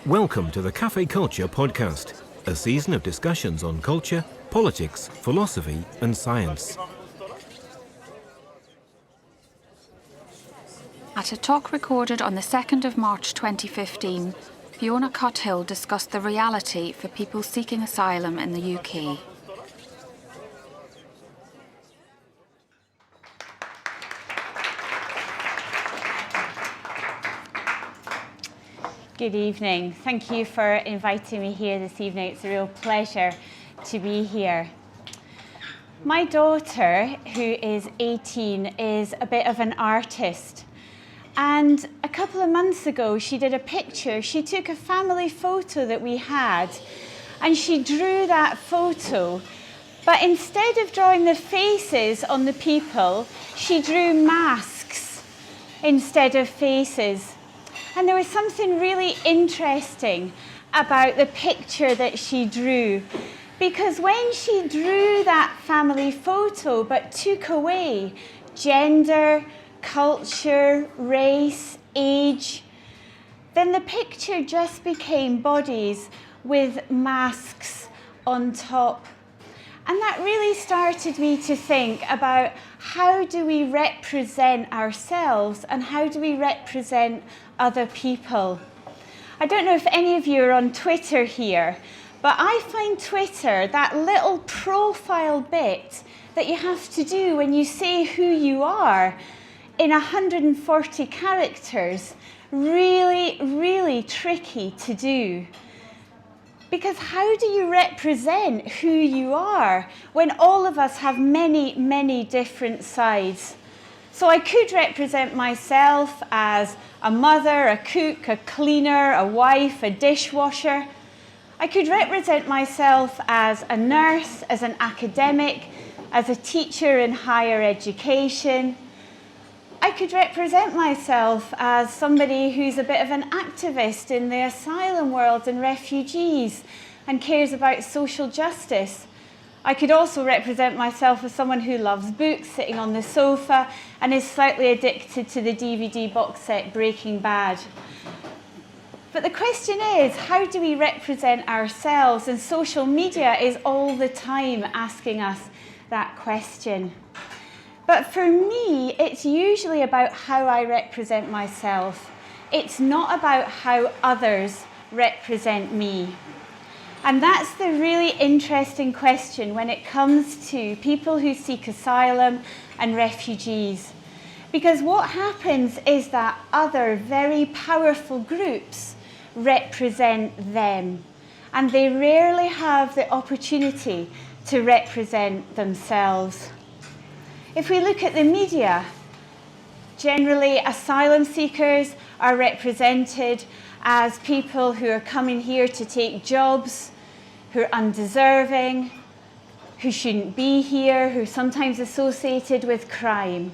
Welcome to the Cafe Culture podcast, a season of discussions on culture, politics, philosophy and science. At a talk recorded on the 2nd of March 2015, Fiona Cuthill discussed the reality for people seeking asylum in the UK. Good evening. Thank you for inviting me here this evening. It's a real pleasure to be here. My daughter, who is 18, is a bit of an artist. And a couple of months ago, she did a picture. She took a family photo that we had, and she drew that photo. But instead of drawing the faces on the people, she drew masks instead of faces. And there was something really interesting about the picture that she drew, because when she drew that family photo but took away gender, culture, race, age, then the picture just became bodies with masks on top. And that really started me to think about how do we represent ourselves and how do we represent other people. I don't know if any of you are on Twitter here, but I find Twitter, that little profile bit that you have to do when you say who you are in 140 characters, really tricky to do. Because how do you represent who you are when all of us have many different sides? So I could represent myself as a mother, a cook, a cleaner, a wife, a dishwasher. I could represent myself as a nurse, as an academic, as a teacher in higher education. I could represent myself as somebody who's a bit of an activist in the asylum world and refugees and cares about social justice. I could also represent myself as someone who loves books, sitting on the sofa, and is slightly addicted to the DVD box set Breaking Bad. But the question is, how do we represent ourselves? And social media is all the time asking us that question. But for me, it's usually about how I represent myself. It's not about how others represent me. And that's the really interesting question when it comes to people who seek asylum and refugees. Because what happens is that other very powerful groups represent them. And they rarely have the opportunity to represent themselves. If we look at the media, generally asylum seekers are represented as people who are coming here to take jobs, who are undeserving, who shouldn't be here, who are sometimes associated with crime.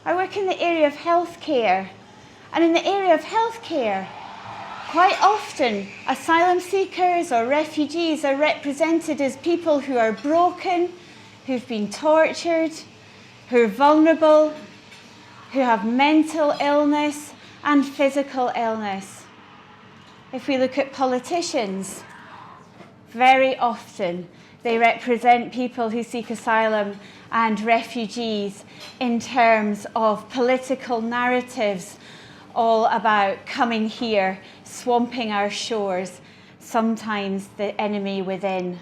I work in the area of healthcare, and in the area of healthcare, quite often asylum seekers or refugees are represented as people who are broken, who've been tortured, who are vulnerable, who have mental illness and physical illness. If we look at politicians, very often they represent people who seek asylum and refugees in terms of political narratives, all about coming here, swamping our shores, sometimes the enemy within.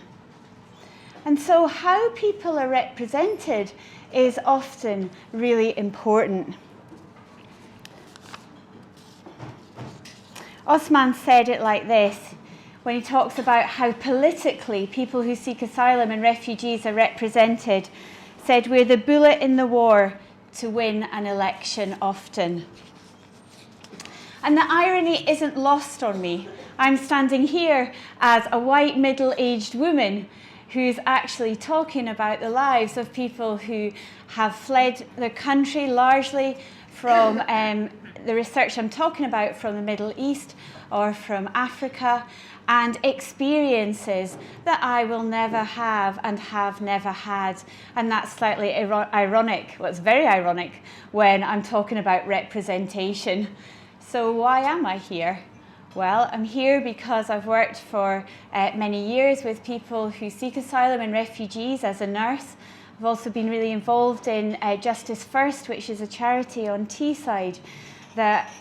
And so how people are represented is often really important. Osman said it like this when he talks about how politically people who seek asylum and refugees are represented, said, "We're the bullet in the war to win an election often." And the irony isn't lost on me. I'm standing here as a white middle-aged woman who's actually talking about the lives of people who have fled their country, largely from the research I'm talking about from the Middle East or from Africa, and experiences that I will never have and have never had. And that's slightly ironic. Well, it's very ironic when I'm talking about representation. So why am I here? Well, I'm here because I've worked for many years with people who seek asylum and refugees as a nurse. I've also been really involved in Justice First, which is a charity on Teesside that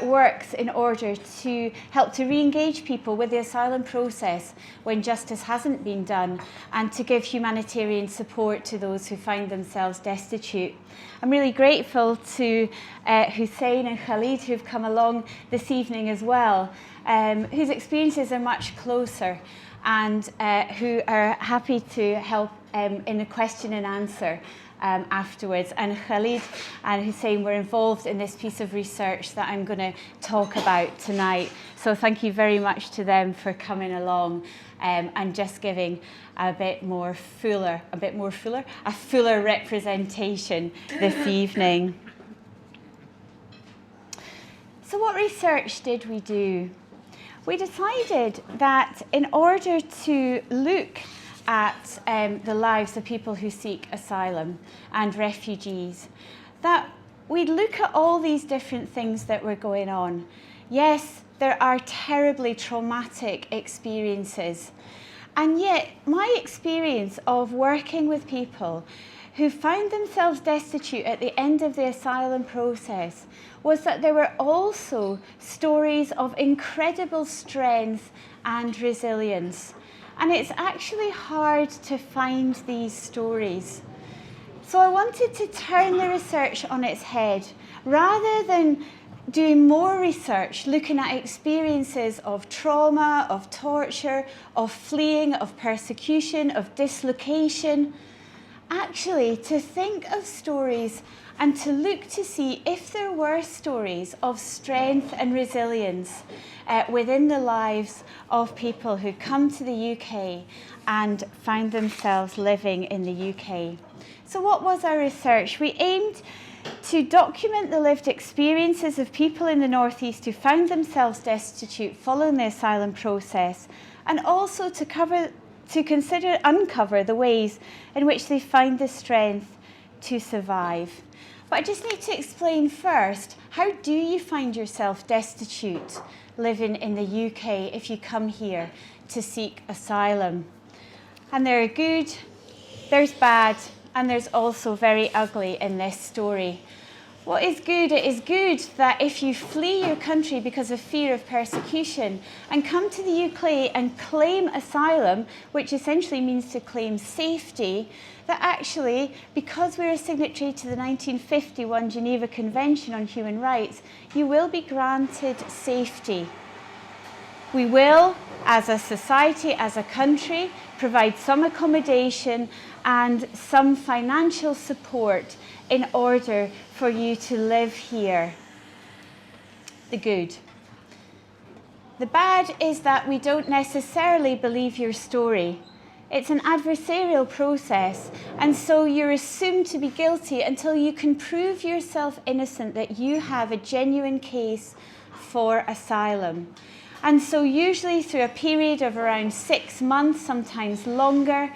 works in order to help to re-engage people with the asylum process when justice hasn't been done, and to give humanitarian support to those who find themselves destitute. I'm really grateful to Hussein and Khalid, who've come along this evening as well, whose experiences are much closer, and who are happy to help in a question and answer afterwards. And Khalid and Hussein were involved in this piece of research that I'm going to talk about tonight. So thank you very much to them for coming along and just giving a fuller representation this evening. So what research did we do? We decided that in order to look at the lives of people who seek asylum and refugees, that we'd look at all these different things that were going on. Yes, there are terribly traumatic experiences, and yet my experience of working with people who found themselves destitute at the end of the asylum process was that there were also stories of incredible strength and resilience. And it's actually hard to find these stories. So I wanted to turn the research on its head. Rather than doing more research, looking at experiences of trauma, of torture, of fleeing, of persecution, of dislocation, actually to think of stories and to look to see if there were stories of strength and resilience within the lives of people who come to the UK and find themselves living in the UK. So what was our research? We aimed to document the lived experiences of people in the North East who found themselves destitute following the asylum process, and also to uncover the ways in which they find the strength to survive. But I just need to explain first, how do you find yourself destitute living in the UK if you come here to seek asylum? And there are good, there's bad, and there's also very ugly in this story. What is good? It is good that if you flee your country because of fear of persecution and come to the UK and claim asylum, which essentially means to claim safety, that actually, because we're a signatory to the 1951 Geneva Convention on Human Rights, you will be granted safety. We will, as a society, as a country, provide some accommodation and some financial support in order for you to live here. The good. The bad is that we don't necessarily believe your story. It's an adversarial process, and so you're assumed to be guilty until you can prove yourself innocent, that you have a genuine case for asylum. And so usually through a period of around 6 months, sometimes longer,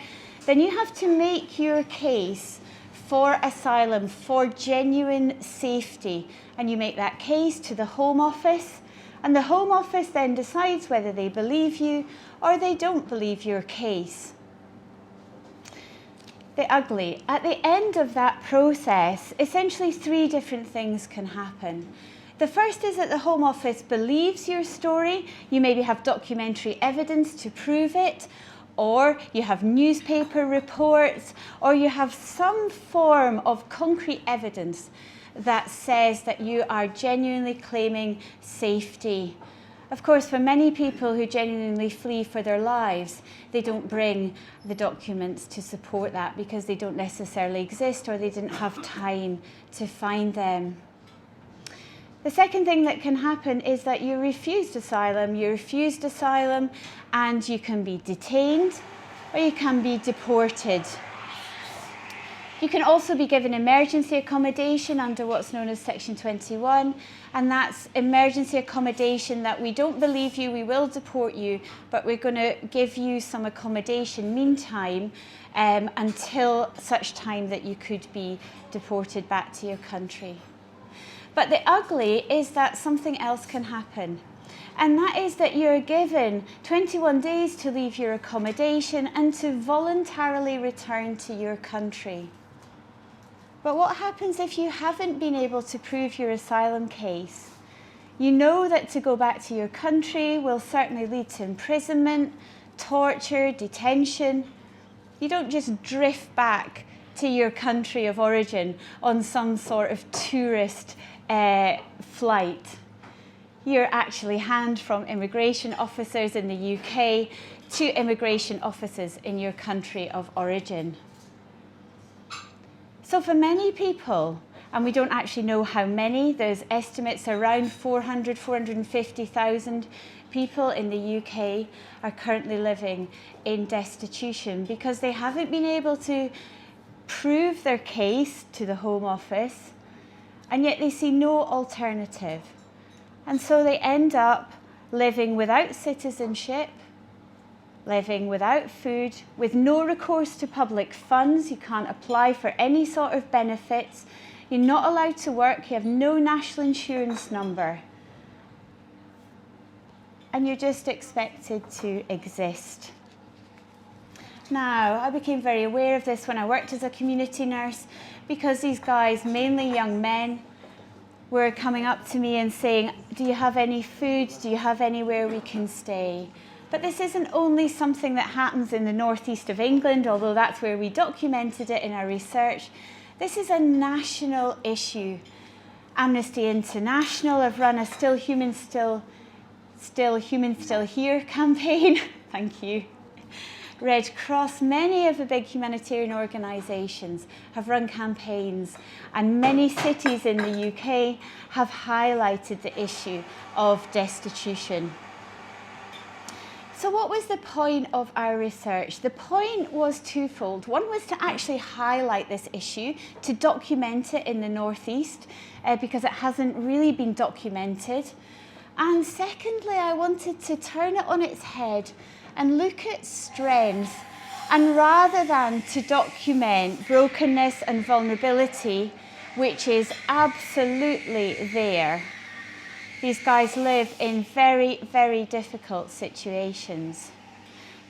then you have to make your case for asylum, for genuine safety. And you make that case to the Home Office, and the Home Office then decides whether they believe you or they don't believe your case. The ugly. At the end of that process, essentially 3 different things can happen. The first is that the Home Office believes your story. You maybe have documentary evidence to prove it, or you have newspaper reports, or you have some form of concrete evidence that says that you are genuinely claiming safety. Of course, for many people who genuinely flee for their lives, they don't bring the documents to support that because they don't necessarily exist, or they didn't have time to find them. The second thing that can happen is that you're refused asylum. You're refused asylum and you can be detained or you can be deported. You can also be given emergency accommodation under what's known as Section 21, and that's emergency accommodation that we don't believe you, we will deport you, but we're going to give you some accommodation meantime until such time that you could be deported back to your country. But the ugly is that something else can happen. And that is that you're given 21 days to leave your accommodation and to voluntarily return to your country. But what happens if you haven't been able to prove your asylum case? You know that to go back to your country will certainly lead to imprisonment, torture, detention. You don't just drift back to your country of origin on some sort of tourist flight. You're actually handed from immigration officers in the UK to immigration officers in your country of origin. So for many people, and we don't actually know how many, there's estimates around 450,000 people in the UK are currently living in destitution because they haven't been able to prove their case to the Home Office, and yet they see no alternative. And so they end up living without citizenship, living without food, with no recourse to public funds. You can't apply for any sort of benefits. You're not allowed to work. You have no national insurance number. And you're just expected to exist. Now, I became very aware of this when I worked as a community nurse, because these guys, mainly young men, were coming up to me and saying, do you have any food? Do you have anywhere we can stay? But this isn't only something that happens in the northeast of England, although that's where we documented it in our research. This is a national issue. Amnesty International have run a Still Human Still Here campaign. Thank you. Red Cross, many of the big humanitarian organisations have run campaigns, and many cities in the UK have highlighted the issue of destitution. So what was the point of our research? The point was twofold. One was to actually highlight this issue, to document it in the northeast, because it hasn't really been documented. And secondly, I wanted to turn it on its head and look at strength, and rather than to document brokenness and vulnerability, which is absolutely there. These guys live in very, very difficult situations.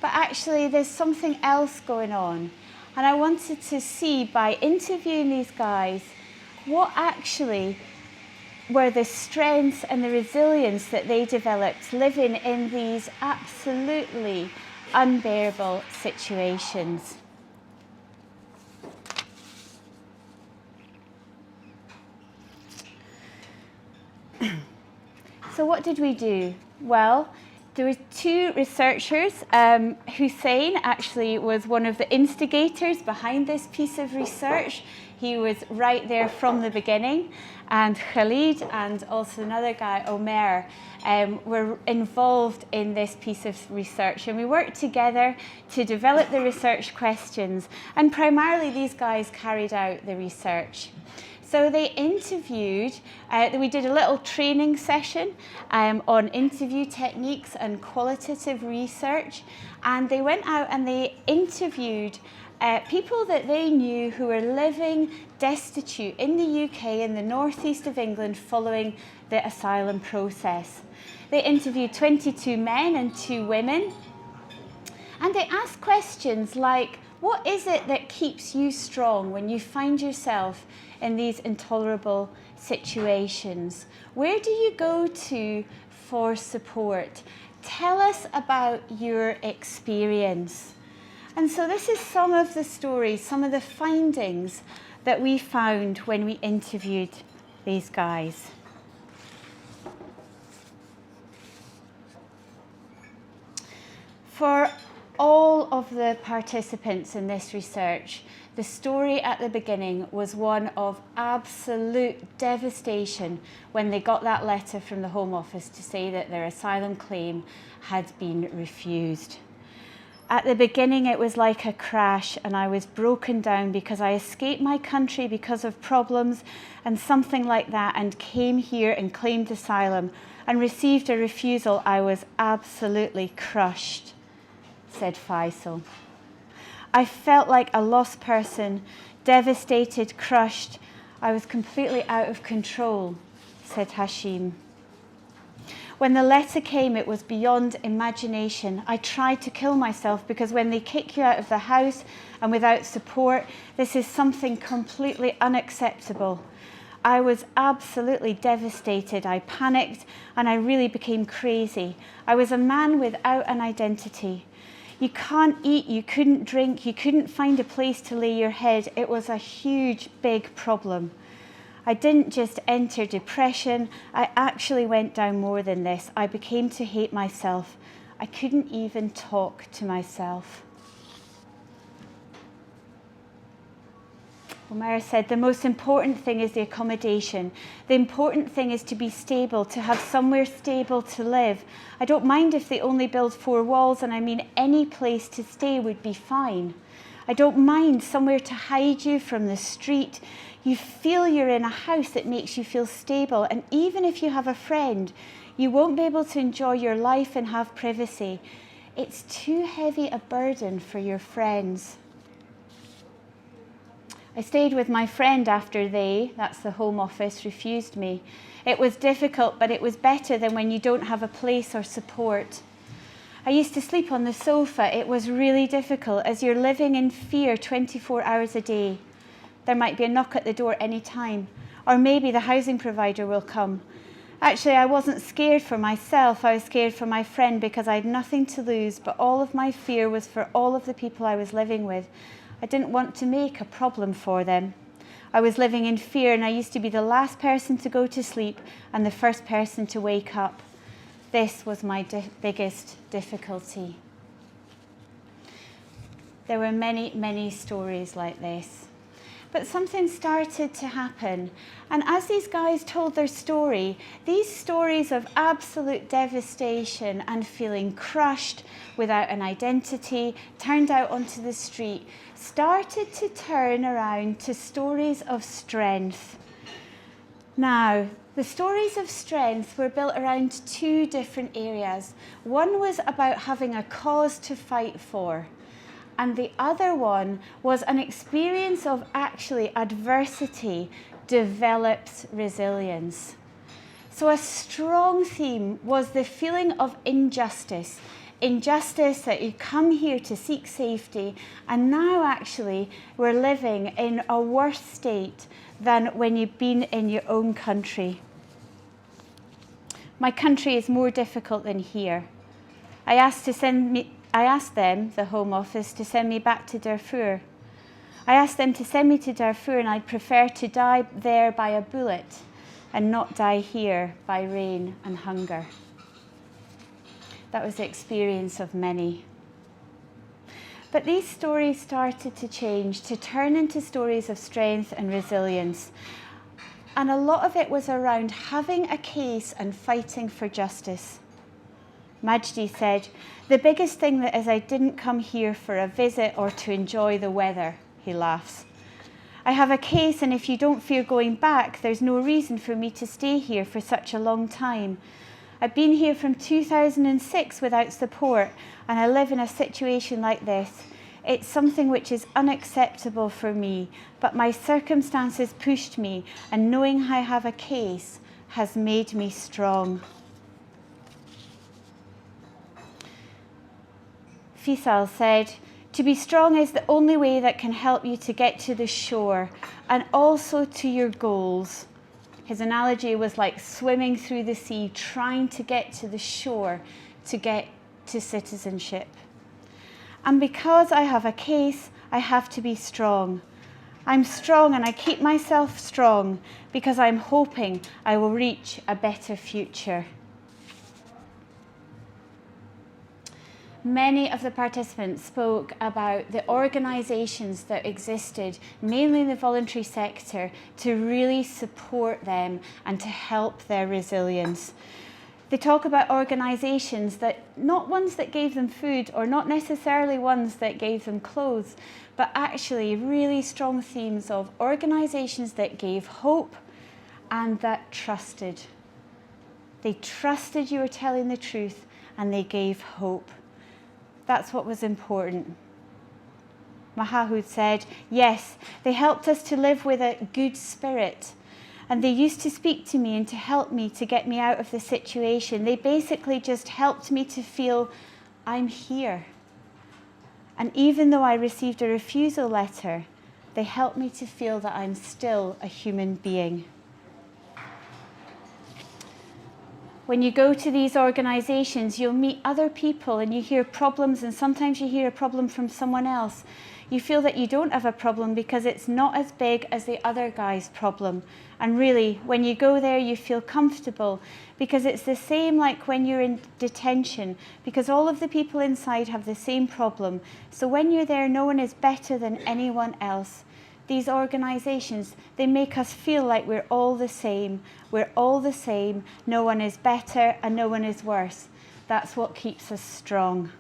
But actually there's something else going on. And I wanted to see, by interviewing these guys, what actually were the strengths and the resilience that they developed living in these absolutely unbearable situations. So what did we do? Well, there were two researchers. Hussein actually was one of the instigators behind this piece of research. He was right there from the beginning. And Khalid and also another guy, Omer, were involved in this piece of research. And we worked together to develop the research questions. And primarily these guys carried out the research. So they interviewed, we did a little training session on interview techniques and qualitative research. And they went out and they interviewed people that they knew who were living destitute in the UK, in the northeast of England, following the asylum process. They interviewed 22 men and 2 women. And they asked questions like, what is it that keeps you strong when you find yourself in these intolerable situations? Where do you go to for support? Tell us about your experience. And so this is some of the stories, some of the findings that we found when we interviewed these guys. For all of the participants in this research, the story at the beginning was one of absolute devastation when they got that letter from the Home Office to say that their asylum claim had been refused. At the beginning, it was like a crash, and I was broken down because I escaped my country because of problems and something like that, and came here and claimed asylum and received a refusal. I was absolutely crushed, said Faisal. I felt like a lost person, devastated, crushed. I was completely out of control, said Hashim. When the letter came, it was beyond imagination. I tried to kill myself because when they kick you out of the house and without support, this is something completely unacceptable. I was absolutely devastated. I panicked and I really became crazy. I was a man without an identity. You can't eat, you couldn't drink, you couldn't find a place to lay your head. It was a huge, big problem. I didn't just enter depression, I actually went down more than this. I became to hate myself. I couldn't even talk to myself. Omar said, the most important thing is the accommodation. The important thing is to be stable, to have somewhere stable to live. I don't mind if they only build 4 walls, and I mean any place to stay would be fine. I don't mind somewhere to hide you from the street. You feel you're in a house that makes you feel stable, and even if you have a friend, you won't be able to enjoy your life and have privacy. It's too heavy a burden for your friends. I stayed with my friend after that's the Home Office, refused me. It was difficult, but it was better than when you don't have a place or support. I used to sleep on the sofa. It was really difficult as you're living in fear 24 hours a day. There might be a knock at the door any time, or maybe the housing provider will come. Actually, I wasn't scared for myself. I was scared for my friend because I had nothing to lose, but all of my fear was for all of the people I was living with. I didn't want to make a problem for them. I was living in fear, and I used to be the last person to go to sleep and the first person to wake up. This was my biggest difficulty. There were many, many stories like this. But something started to happen. And as these guys told their story, these stories of absolute devastation and feeling crushed without an identity, turned out onto the street, started to turn around to stories of strength. Now, the stories of strength were built around 2 different areas. One was about having a cause to fight for, and the other one was an experience of actually adversity develops resilience. So a strong theme was the feeling of injustice. Injustice that you come here to seek safety, and now actually we're living in a worse state than when you've been in your own country. My country is more difficult than here. I asked them, the Home Office, to send me back to Darfur. I asked them to send me to Darfur, and I'd prefer to die there by a bullet and not die here by rain and hunger. That was the experience of many. But these stories started to change, to turn into stories of strength and resilience. And a lot of it was around having a case and fighting for justice. Majdi said, the biggest thing is I didn't come here for a visit or to enjoy the weather. He laughs. I have a case, and if you don't fear going back, there's no reason for me to stay here for such a long time. I've been here from 2006 without support, and I live in a situation like this. It's something which is unacceptable for me, but my circumstances pushed me, and knowing I have a case has made me strong. Faisal said, to be strong is the only way that can help you to get to the shore and also to your goals. His analogy was like swimming through the sea, trying to get to the shore to get to citizenship. And because I have a case, I have to be strong. I'm strong, and I keep myself strong because I'm hoping I will reach a better future. Many of the participants spoke about the organisations that existed, mainly in the voluntary sector, to really support them and to help their resilience. They talk about organisations that, not ones that gave them food or not necessarily ones that gave them clothes, but actually really strong themes of organisations that gave hope and that trusted. They trusted you were telling the truth, and they gave hope. That's what was important. Mahahud said, yes, they helped us to live with a good spirit. And they used to speak to me and to help me to get me out of the situation. They basically just helped me to feel I'm here. And even though I received a refusal letter, they helped me to feel that I'm still a human being. When you go to these organisations, you'll meet other people and you hear problems, and sometimes you hear a problem from someone else. You feel that you don't have a problem because it's not as big as the other guy's problem. And really, when you go there, you feel comfortable because it's the same like when you're in detention, because all of the people inside have the same problem. So when you're there, no one is better than anyone else. These organisations, they make us feel like we're all the same. We're all the same. No one is better and no one is worse. That's what keeps us strong.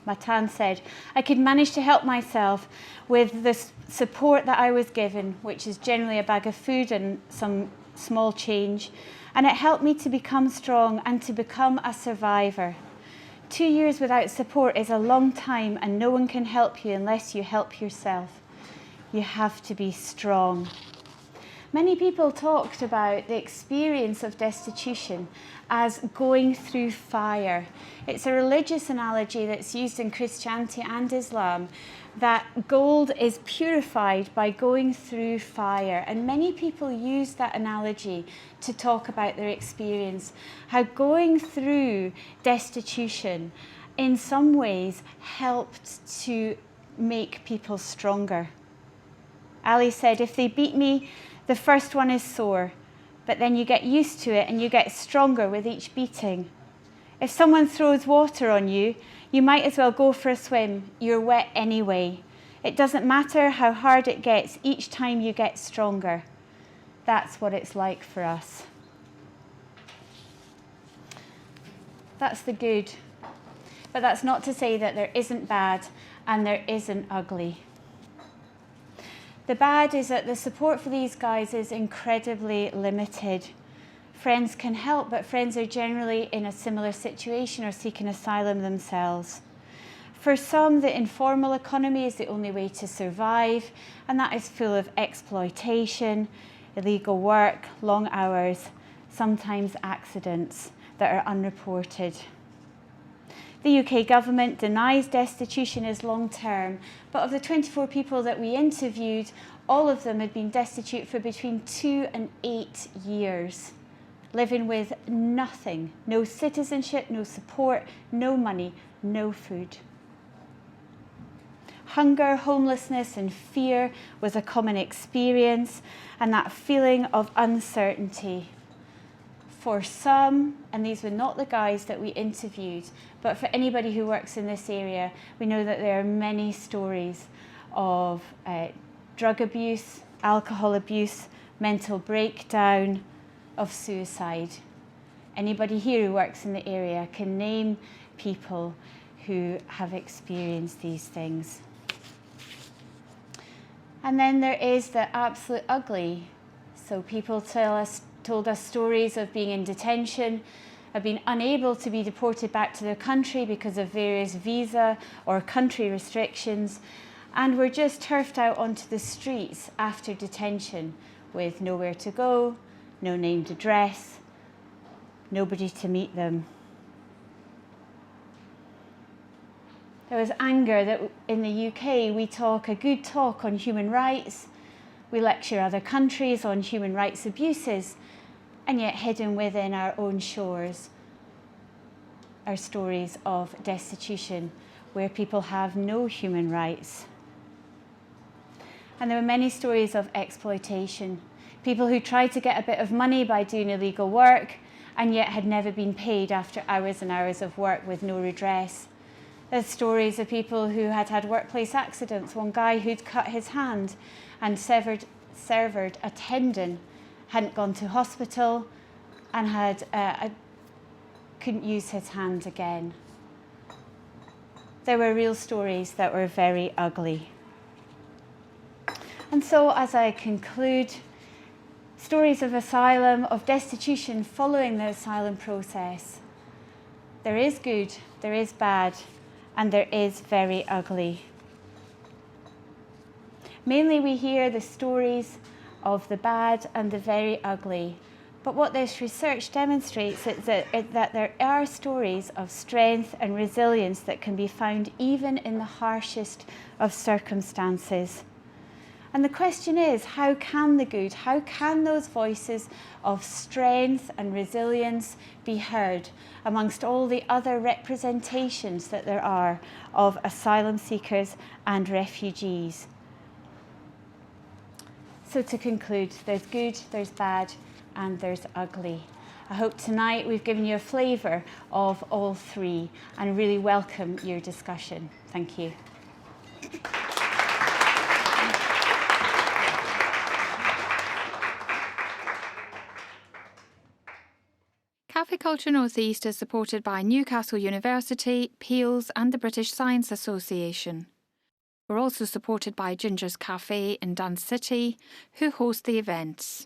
Matan said, I could manage to help myself with the support that I was given, which is generally a bag of food and some small change. And it helped me to become strong and to become a survivor. 2 years without support is a long time, and no one can help you unless you help yourself. You have to be strong. Many people talked about the experience of destitution as going through fire. It's a religious analogy that's used in Christianity and Islam, that gold is purified by going through fire. And many people use that analogy to talk about their experience, how going through destitution in some ways helped to make people stronger. Ali said, if they beat me, the first one is sore, but then you get used to it and you get stronger with each beating. If someone throws water on you, you might as well go for a swim. You're wet anyway. It doesn't matter how hard it gets, each time you get stronger. That's what it's like for us. That's the good. But that's not to say that there isn't bad and there isn't ugly. The bad is that the support for these guys is incredibly limited. Friends can help, but friends are generally in a similar situation or seeking asylum themselves. For some, the informal economy is the only way to survive, and that is full of exploitation, illegal work, long hours, sometimes accidents that are unreported. The UK government denies destitution is long-term, but of the 24 people that we interviewed, all of them had been destitute for between 2 and 8 years, living with nothing, no citizenship, no support, no money, no food. Hunger, homelessness and fear was a common experience, and that feeling of uncertainty. For some, and these were not the guys that we interviewed, but for anybody who works in this area, we know that there are many stories of drug abuse, alcohol abuse, mental breakdown, of suicide. Anybody here who works in the area can name people who have experienced these things. And then there is the absolute ugly. So people told us stories of being in detention, of being unable to be deported back to their country because of various visa or country restrictions, and were just turfed out onto the streets after detention with nowhere to go, no named address, nobody to meet them. There was anger that in the UK we talk a good talk on human rights, we lecture other countries on human rights abuses, and yet hidden within our own shores are stories of destitution where people have no human rights. And there were many stories of exploitation. People who tried to get a bit of money by doing illegal work and yet had never been paid after hours and hours of work with no redress. There's stories of people who had had workplace accidents. One guy who'd cut his hand and severed a tendon, hadn't gone to hospital and couldn't use his hand again. There were real stories that were very ugly. And so as I conclude, stories of asylum, of destitution following the asylum process. There is good, there is bad, and there is very ugly. Mainly we hear the stories of the bad and the very ugly. But what this research demonstrates is that there are stories of strength and resilience that can be found even in the harshest of circumstances. And the question is, how can the good, how can those voices of strength and resilience be heard amongst all the other representations that there are of asylum seekers and refugees? So to conclude, there's good, there's bad, and there's ugly. I hope tonight we've given you a flavour of all three and really welcome your discussion. Thank you. Cafe Culture North East is supported by Newcastle University, Peels and the British Science Association. We're also supported by Ginger's Cafe in Dance City, who host the events.